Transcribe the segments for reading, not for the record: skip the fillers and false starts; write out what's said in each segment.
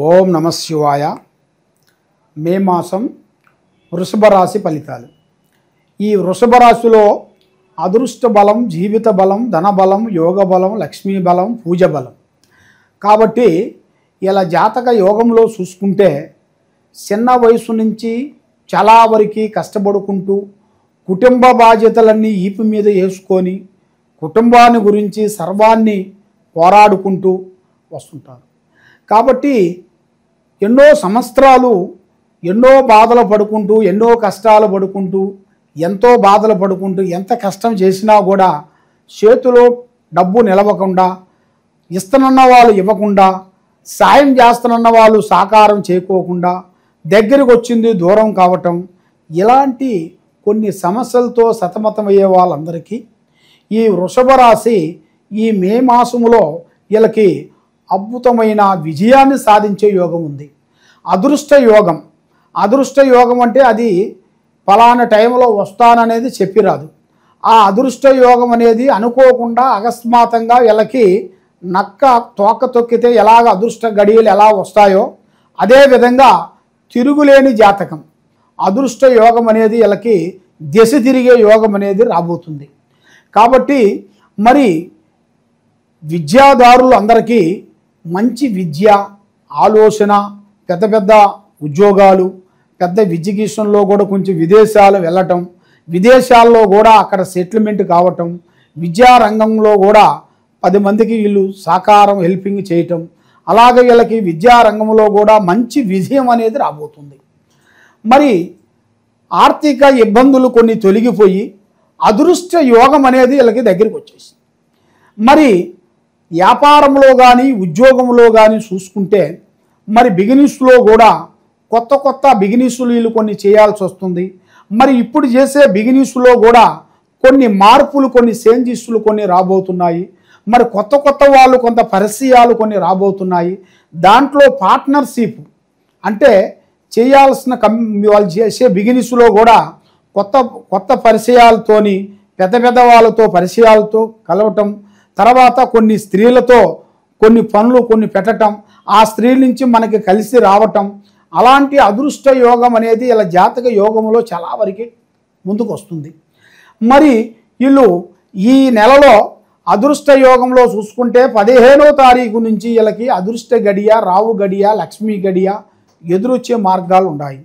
ఓం నమ శివాయ. మే మాసం వృషభ రాశి ఫలితాలు. ఈ వృషభ రాశిలో అదృష్ట బలం, జీవిత బలం, ధన బలం, యోగ బలం, లక్ష్మీ బలం, పూజ బలం. కాబట్టి ఇలా జాతక యోగంలో చూసుకుంటే చిన్న వయసు నుంచి చాలా వరకు కష్టపడుకుంటూ కుటుంబ బాధ్యతలన్నీ ఈపు మీద వేసుకొని కుటుంబాన్ని గురించి సర్వాన్ని పోరాడుకుంటూ వస్తుంటారు. కాబట్టి ఎన్నో సంవత్సరాలు ఎన్నో బాధలు పడుకుంటూ ఎన్నో కష్టాలు పడుకుంటూ ఎంతో బాధలు పడుకుంటూ ఎంత కష్టం చేసినా కూడా చేతిలో డబ్బు నిలవకుండా, ఇస్తనన్న వాళ్ళు ఇవ్వకుండా, సాయం చేస్తున్న వాళ్ళు సాకారం చేయకోకుండా, దగ్గరికి వచ్చింది దూరం కావటం, ఇలాంటి కొన్ని సమస్యలతో సతమతమయ్యే వాళ్ళందరికీ ఈ వృషభ రాశి ఈ మే మాసములో వీళ్ళకి అద్భుతమైన విజయాన్ని సాధించే యోగం ఉంది. అదృష్ట యోగం. అదృష్ట యోగం అంటే అది ఫలానా టైంలో వస్తాననేది చెప్పిరాదు. ఆ అదృష్ట యోగం అనేది అనుకోకుండా అకస్మాత్తుగా వీళ్ళకి నక్క తోక తొక్కితే ఎలాగ అదృష్ట గడియలు ఎలా వస్తాయో అదేవిధంగా తిరుగులేని జాతకం అదృష్ట యోగం అనేది వీళ్ళకి దిశ తిరిగే యోగం అనేది రాబోతుంది. కాబట్టి మరి విద్యాదారులు అందరికీ మంచి విద్య, ఆలోచన, పెద్ద పెద్ద ఉద్యోగాలు, పెద్ద ఎడ్యుకేషన్లో కూడా కొంచెం విదేశాలు వెళ్ళటం, విదేశాల్లో కూడా అక్కడ సెటిల్మెంట్ కావటం, విద్యారంగంలో కూడా 10 మందికి వీళ్ళు సాకారం హెల్పింగ్ చేయటం, అలాగే వీళ్ళకి విద్యారంగంలో కూడా మంచి విజయం అనేది రాబోతుంది. మరి ఆర్థిక ఇబ్బందులు కొన్ని తొలగిపోయి అదృష్ట యోగం అనేది వీళ్ళకి దగ్గరికి వచ్చేసింది. మరి వ్యాపారంలో కానీ ఉద్యోగంలో కానీ చూసుకుంటే మరి బిగినిస్లో కూడా కొత్త కొత్త బిగినిస్లు వీళ్ళు కొన్ని చేయాల్సి వస్తుంది. మరి ఇప్పుడు చేసే బిగినిస్లో కూడా కొన్ని మార్పులు, కొన్ని చేంజెస్లు కొన్ని రాబోతున్నాయి. మరి కొత్త కొత్త వాళ్ళు కొంత పరిచయాలు కొన్ని రాబోతున్నాయి. దాంట్లో పార్ట్నర్షిప్ అంటే చేయాల్సిన వాళ్ళు చేసే బిగినిస్లో కూడా కొత్త కొత్త పరిచయాలతోని పెద్ద పెద్ద వాళ్ళతో పరిచయాలతో కలవటం, తర్వాత కొన్ని స్త్రీలతో కొన్ని పనులు కొన్ని పెట్టడం, ఆ స్త్రీల నుంచి మనకి కలిసి రావటం, అలాంటి అదృష్ట యోగం అనేది ఇలా జాతక యోగంలో చాలా వరకు ముందుకు వస్తుంది. మరి వీళ్ళు ఈ నెలలో అదృష్ట యోగంలో చూసుకుంటే 15వ తారీఖు నుంచి వీళ్ళకి అదృష్ట గడియ, రావు గడియ, లక్ష్మీ గడియ ఎదురొచ్చే మార్గాలు ఉన్నాయి.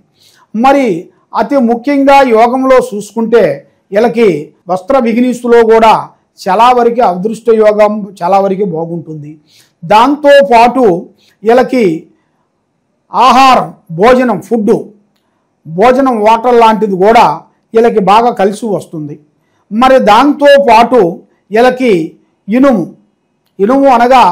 మరి అతి ముఖ్యంగా యోగంలో చూసుకుంటే వీళ్ళకి వస్త్ర బిగినీస్లో కూడా చాలా వరకు అదృష్ట యోగం చాలా వరకు బాగుంటుంది. దాంతోపాటు వీళ్ళకి ఆహారం, భోజనం, భోజనం వాటర్ లాంటిది కూడా వీళ్ళకి బాగా కలిసి వస్తుంది. మరి దాంతోపాటు వీళ్ళకి ఇనుము అనగా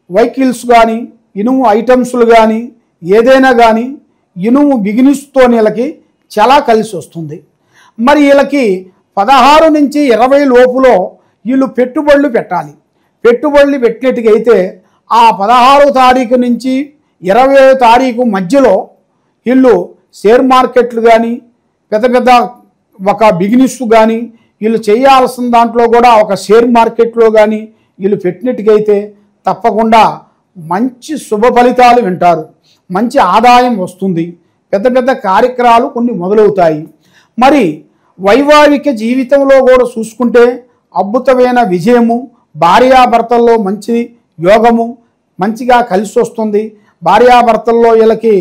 వెహికల్స్ కానీ ఇనుము ఐటమ్స్లు కానీ ఏదైనా కానీ ఇనుము బిగినిస్తో వీళ్ళకి చాలా కలిసి వస్తుంది. మరి వీళ్ళకి 16 నుంచి 20 లోపులో వీళ్ళు పెట్టుబడులు పెట్టాలి. పెట్టుబడులు పెట్టినట్టుగైతే ఆ 16వ తారీఖు నుంచి 20వ తారీఖు మధ్యలో వీళ్ళు షేర్ మార్కెట్లు కానీ పెద్ద పెద్ద ఒక బిజినెస్ కానీ వీళ్ళు చేయాల్సిన దాంట్లో కూడా ఒక షేర్ మార్కెట్లో కానీ వీళ్ళు పెట్టినట్టుగైతే తప్పకుండా మంచి శుభ ఫలితాలు వింటారు. మంచి ఆదాయం వస్తుంది. పెద్ద పెద్ద కార్యక్రమాలు కొన్ని మొదలవుతాయి. మరి వైవాహిక జీవితంలో కూడా చూసుకుంటే అద్భుతమైన విజయము, భార్యాభర్తల్లో మంచి యోగము మంచిగా కలిసి వస్తుంది. భార్యాభర్తల్లో వీళ్ళకి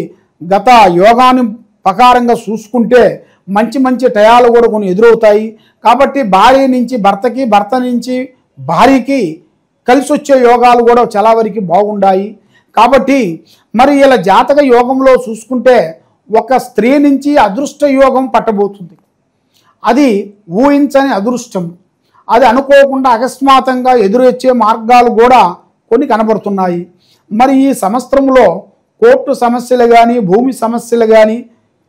గత యోగాన్ని ప్రకారంగా చూసుకుంటే మంచి మంచి టయాలు కూడా కొన్ని ఎదురవుతాయి. కాబట్టి భార్య నుంచి భర్తకి, భర్త నుంచి భార్యకి కలిసి వచ్చే యోగాలు కూడా చాలా వరకు బాగుంటాయి. కాబట్టి మరి ఇలా జాతక యోగంలో చూసుకుంటే ఒక స్త్రీ నుంచి అదృష్ట యోగం పట్టబోతుంది. అది ఊహించని అదృష్టం. అది అనుకోకుండా అకస్మాత్తుగా ఎదురొచ్చే మార్గాలు కూడా కొన్ని కనబడుతున్నాయి. మరి ఈ సంవత్సరంలో కోర్టు సమస్యలు కానీ భూమి సమస్యలు కానీ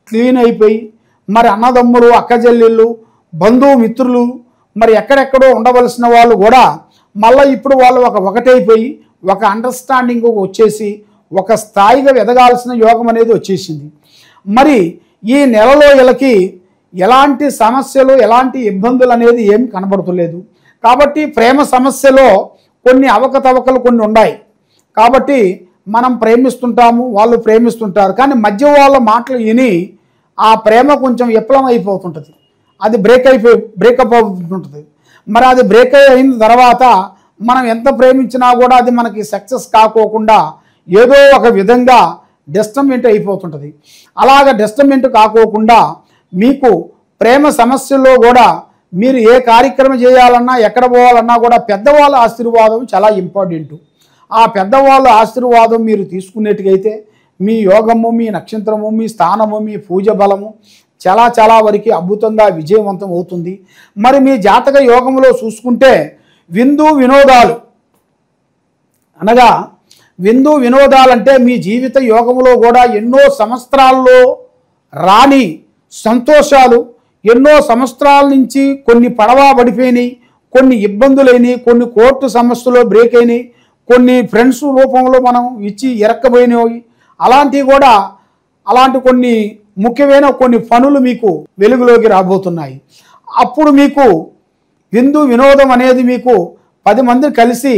క్లీన్ అయిపోయి మరి అన్నదమ్ములు, అక్కచెల్లెళ్ళు, బంధుమిత్రులు మరి ఎక్కడెక్కడో ఉండవలసిన వాళ్ళు కూడా మళ్ళీ ఇప్పుడు వాళ్ళు ఒకటైపోయి ఒక అండర్స్టాండింగ్ వచ్చేసి ఒక స్థాయిగా ఎదగాల్సిన యోగం అనేది వచ్చేసింది. మరి ఈ నెలలో వీళ్ళకి ఎలాంటి సమస్యలు, ఎలాంటి ఇబ్బందులు అనేది ఏం కనబడతలేదు. కాబట్టి ప్రేమ సమస్యలో కొన్ని అవకతవకలు కొన్ని ఉన్నాయి. కాబట్టి మనం ప్రేమిస్తుంటాము, వాళ్ళు ప్రేమిస్తుంటారు. కానీ మధ్య వాళ్ళ మాటలు విని ఆ ప్రేమ కొంచెం విఫలం అయిపోతుంటుంది, అది బ్రేకప్ అవుతుంటుంది. మరి అది బ్రేక్ అయిన తర్వాత మనం ఎంత ప్రేమించినా కూడా అది మనకి సక్సెస్ కాకోకుండా ఏదో ఒక విధంగా డిస్టర్బెంట్ అయిపోతుంటుంది. అలాగ డిస్టర్బెంట్ కాకోకుండా మీకు ప్రేమ సమస్యల్లో కూడా మీరు ఏ కార్యక్రమం చేయాలన్నా ఎక్కడ పోవాలన్నా కూడా పెద్దవాళ్ళ ఆశీర్వాదం చాలా ఇంపార్టెంట్. ఆ పెద్దవాళ్ళ ఆశీర్వాదం మీరు తీసుకునేట్టుగైతే మీ యోగము, మీ నక్షత్రము, మీ స్థానము, మీ పూజ బలము చాలా వరకు అద్భుతంగా విజయవంతం అవుతుంది. మరి మీ జాతక యోగంలో చూసుకుంటే విందు వినోదాలు అనగా విందు వినోదాలంటే మీ జీవిత యోగంలో కూడా ఎన్నో సంవత్సరాల్లో రాని సంతోషాలు, ఎన్నో సంవత్సరాల నుంచి కొన్ని పడవా పడిపోయినాయి, కొన్ని ఇబ్బందులైనవి, కొన్ని కోర్టు సమస్యలు బ్రేక్ అయినాయి, కొన్ని ఫ్రెండ్స్ రూపంలో మనం ఇచ్చి ఇరక్కబోయినవి, అలాంటి కొన్ని ముఖ్యమైన కొన్ని పనులు మీకు వెలుగులోకి రాబోతున్నాయి. అప్పుడు మీకు విందు వినోదం అనేది మీకు 10 మంది కలిసి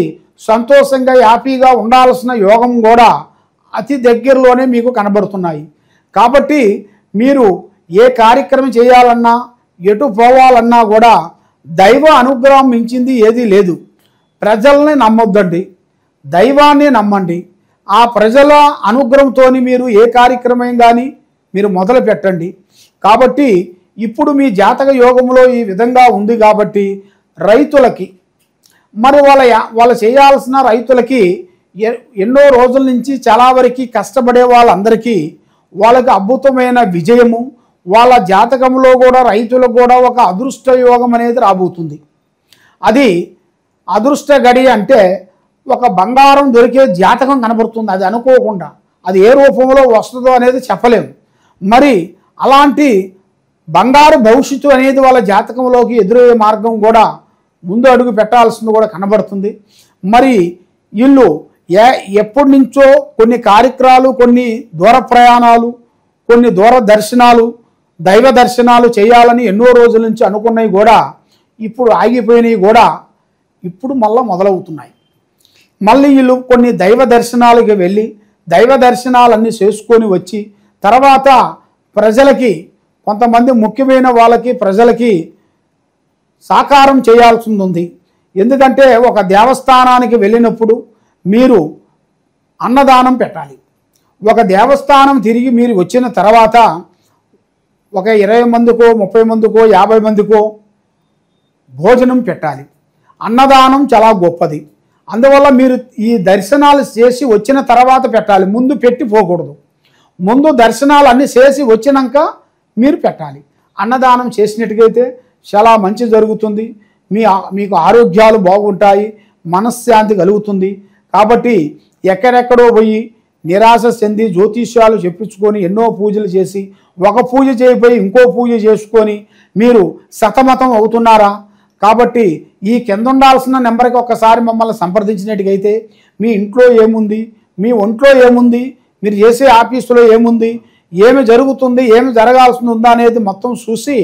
సంతోషంగా హ్యాపీగా ఉండాల్సిన యోగం కూడా అతి దగ్గరలోనే మీకు కనబడుతున్నాయి. కాబట్టి మీరు ఏ కార్యక్రమం చేయాలన్నా ఎటు పోవాలన్నా కూడా దైవ అనుగ్రహం మించింది ఏదీ లేదు. ప్రజల్ని నమ్మొద్దండి, దైవాన్ని నమ్మండి. ఆ ప్రజల అనుగ్రహంతో మీరు ఏ కార్యక్రమం కానీ మీరు మొదలు పెట్టండి. కాబట్టి ఇప్పుడు మీ జాతక యోగంలో ఈ విధంగా ఉంది కాబట్టి రైతులకి మరి వాళ్ళ చేయాల్సిన రైతులకి ఎన్నో రోజుల నుంచి చాలా వరకు కష్టపడే వాళ్ళందరికీ వాళ్ళకి అద్భుతమైన విజయము, వాళ్ళ జాతకంలో కూడా రైతులకు కూడా ఒక అదృష్ట యోగం అనేది రాబోతుంది. అది అదృష్ట గడి అంటే ఒక బంగారం దొరికే జాతకం కనబడుతుంది. అది అనుకోకుండా అది ఏ రూపంలో వస్తుందో అనేది చెప్పలేము. మరి అలాంటి బంగారు భవిష్యత్తు అనేది వాళ్ళ జాతకంలోకి ఎదురయ్యే మార్గం కూడా ముందు అడుగు పెట్టాల్సింది కూడా కనబడుతుంది. మరి వీళ్ళు ఎప్పటి నుంచో కొన్ని కార్యక్రమాలు, కొన్ని దూర ప్రయాణాలు, కొన్ని దూర దర్శనాలు, దైవ దర్శనాలు చేయాలని ఎన్నో రోజుల నుంచి అనుకున్నవి కూడా ఇప్పుడు ఆగిపోయినవి కూడా ఇప్పుడు మళ్ళీ మొదలవుతున్నాయి. మళ్ళీ వీళ్ళు కొన్ని దైవ దర్శనాలకి వెళ్ళి దైవ దర్శనాలన్నీ చేసుకొని వచ్చి తర్వాత ప్రజలకి కొంతమంది ముఖ్యమైన వాళ్ళకి ప్రజలకి సాకారం చేయాల్సి ఉంది. ఎందుకంటే ఒక దేవస్థానానికి వెళ్ళినప్పుడు మీరు అన్నదానం పెట్టాలి. ఒక దేవస్థానం తిరిగి మీరు వచ్చిన తర్వాత ఒక 20 మందికో 30 మందికో 50 మందికో భోజనం పెట్టాలి. అన్నదానం చాలా గొప్పది. అందువల్ల మీరు ఈ దర్శనాలు చేసి వచ్చిన తర్వాత పెట్టాలి, ముందు పెట్టి పోకూడదు. ముందు దర్శనాలు అన్నీ చేసి వచ్చినాక మీరు పెట్టాలి. అన్నదానం చేసినట్టుగైతే చాలా మంచి జరుగుతుంది. మీకు ఆరోగ్యాలు బాగుంటాయి, మనశ్శాంతి కలుగుతుంది. కాబట్టి ఎక్కడెక్కడో పోయి నిరాశ చెంది జ్యోతిష్యాలు చెప్పించుకొని ఎన్నో పూజలు చేసి ఒక పూజ చేయబోయి ఇంకో పూజ చేసుకొని మీరు సతమతం అవుతున్నారా? కాబట్టి ఈ కింద ఉండాల్సిన నెంబర్కి ఒక్కసారి మమ్మల్ని సంప్రదించినట్టుగైతే మీ ఇంట్లో ఏముంది, మీ ఒంట్లో ఏముంది, మీరు చేసే ఆఫీసులో ఏముంది, ఏమి జరుగుతుంది, ఏమి జరగాల్సి ఉందా అనేది మొత్తం చూసి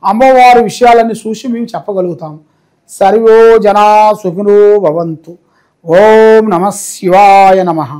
అమ్మవారి విషయాలన్నీ చూసి మేము చెప్పగలుగుతాం. సర్వో జనా సుఖినో భవంతు. ఓం నమః శివాయ నమః.